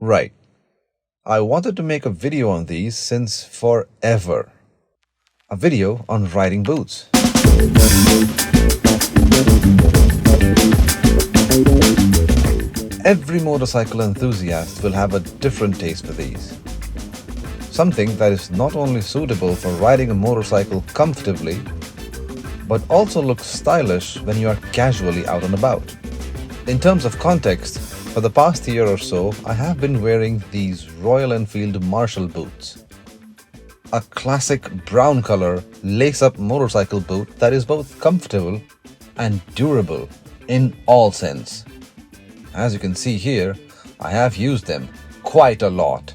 Right. I wanted to make a video on these since forever. A video on riding boots. Every motorcycle enthusiast will have a different taste for these. Something that is not only suitable for riding a motorcycle comfortably, but also looks stylish when you are casually out and about. In terms of context, for the past year or so, I have been wearing these RoyalEnfield Marshall boots. A classic brown color lace-up motorcycle boot that is both comfortable and durable in all sense. As you can see here, I have used them quite a lot.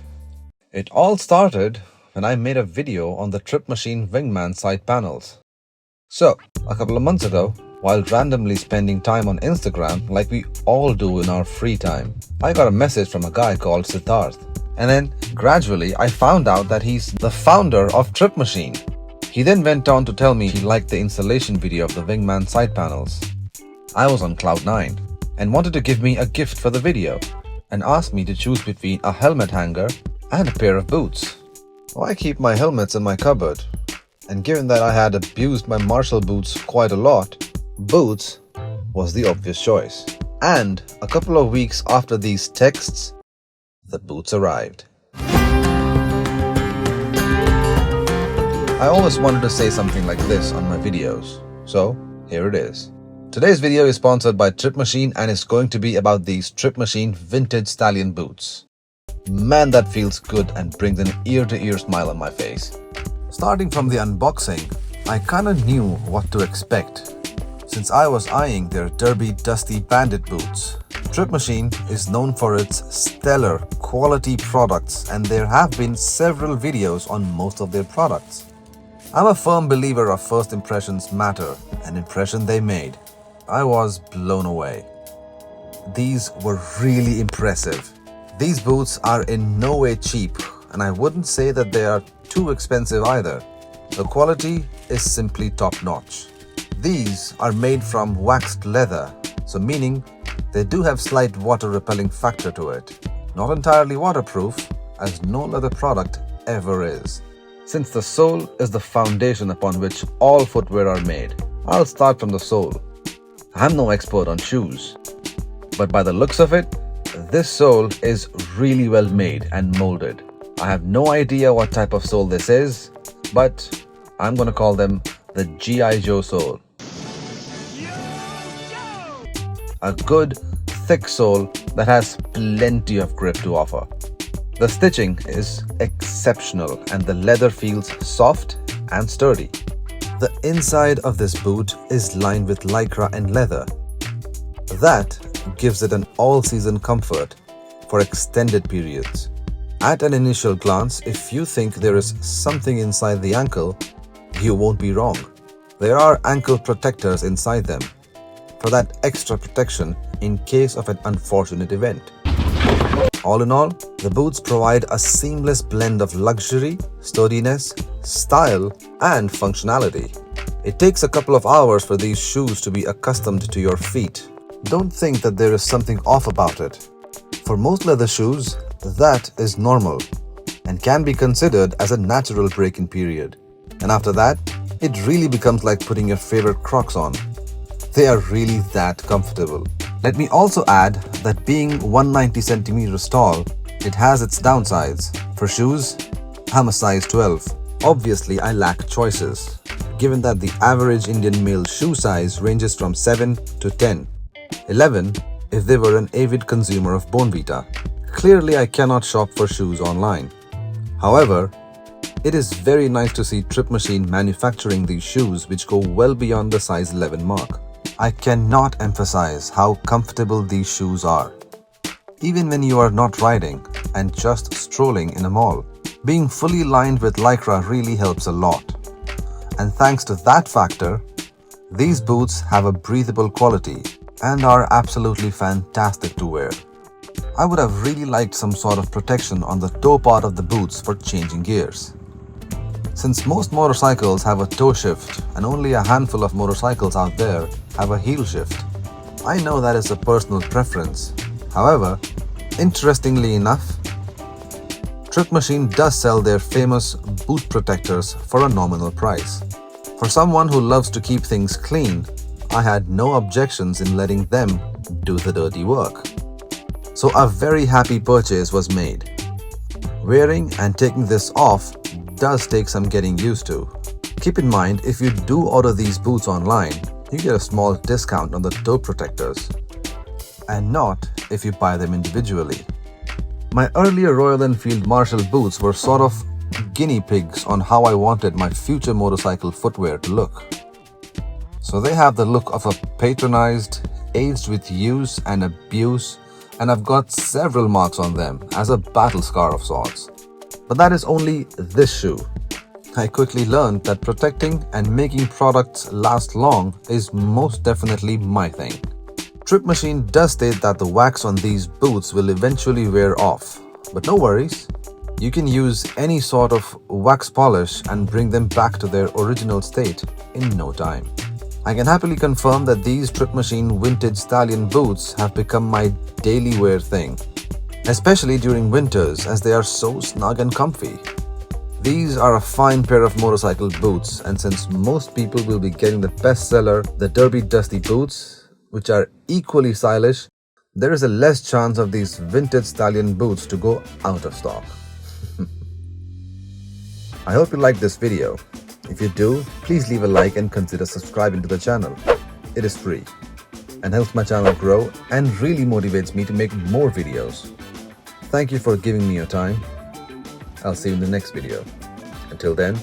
It all started when I made a video on the Tripmachine wingman side panels. So, a couple of months ago, while randomly spending time on Instagram like we all do in our free time, I got a message from a guy called Siddharth. And then gradually I found out that he's the founder of Tripmachine. He then went on to tell me he liked the installation video of the wingman side panels. I was on cloud 9 and wanted to give me a gift for the video and asked me to choose between a helmet hanger and a pair of boots. Why keep my helmets in my cupboard? And given that I had abused my Marshall boots quite a lot, boots was the obvious choice. And a couple of weeks after these texts, the boots arrived. I always wanted to say something like this on my videos, so here it is. Today's video is sponsored by Tripmachine and is going to be about these Tripmachine vintage Stallion boots. Man, that feels good and brings an ear-to-ear smile on my face. Starting from the unboxing, I kinda knew what to expect, since I was eyeing their derby dusty bandit boots. Tripmachine is known for its stellar quality products and there have been several videos on most of their products. I'm a firm believer of first impressions matter, an impression they made. I was blown away. These were really impressive. These boots are in no way cheap and I wouldn't say that they are too expensive either. The quality is simply top-notch. These are made from waxed leather, so meaning they do have slight water-repelling factor to it. Not entirely waterproof, as no leather product ever is. Since the sole is the foundation upon which all footwear are made, I'll start from the sole. I'm no expert on shoes, but by the looks of it, this sole is really well made and molded. I have no idea what type of sole this is, but I'm gonna call them the G.I. Joe sole. A good, thick sole that has plenty of grip to offer. The stitching is exceptional and the leather feels soft and sturdy. The inside of this boot is lined with lycra and leather. That gives it an all-season comfort for extended periods. At an initial glance, if you think there is something inside the ankle, you won't be wrong. There are ankle protectors inside them for that extra protection in case of an unfortunate event. All in all, the boots provide a seamless blend of luxury, sturdiness, style, and functionality. It takes a couple of hours for these shoes to be accustomed to your feet. Don't think that there is something off about it. For most leather shoes, that is normal and can be considered as a natural break-in period. And after that, it really becomes like putting your favorite Crocs on. They are really that comfortable. Let me also add that being 190 centimeters tall, it has its downsides. For shoes, I'm a size 12. Obviously, I lack choices, given that the average Indian male shoe size ranges from 7 to 10. 11 if they were an avid consumer of Bonvita. Clearly, I cannot shop for shoes online. However, it is very nice to see Tripmachine manufacturing these shoes which go well beyond the size 11 mark. I cannot emphasize how comfortable these shoes are. Even when you are not riding and just strolling in a mall, being fully lined with lycra really helps a lot. And thanks to that factor, these boots have a breathable quality and are absolutely fantastic to wear. I would have really liked some sort of protection on the toe part of the boots for changing gears. Since most motorcycles have a toe shift and only a handful of motorcycles out there have a heel shift, I know that is a personal preference. However, Interestingly enough, Tripmachine does sell their famous boot protectors for a nominal price. For someone who loves to keep things clean, I had no objections in letting them do the dirty work. So a very happy purchase was made. Wearing and taking this off does take some getting used to. Keep in mind, if you do order these boots online, you get a small discount on the toe protectors, and not if you buy them individually. My earlier Royal Enfield Marshall boots were sort of guinea pigs on how I wanted my future motorcycle footwear to look. So they have the look of a patronized, aged with use and abuse, and I've got several marks on them as a battle scar of sorts. But that is only this shoe. I quickly learned that protecting and making products last long is most definitely my thing. Tripmachine does state that the wax on these boots will eventually wear off, but no worries. You can use any sort of wax polish and bring them back to their original state in no time. I can happily confirm that these Tripmachine vintage Stallion boots have become my daily wear thing, especially during winters as they are so snug and comfy. These are a fine pair of motorcycle boots, and since most people will be getting the bestseller, the Derby Dusty boots, which are equally stylish, there is a less chance of these vintage Stallion boots to go out of stock. I hope you liked this video. If you do, please leave a like and consider subscribing to the channel. It is free and helps my channel grow and really motivates me to make more videos. Thank you for giving me your time. I'll see you in the next video. Until then,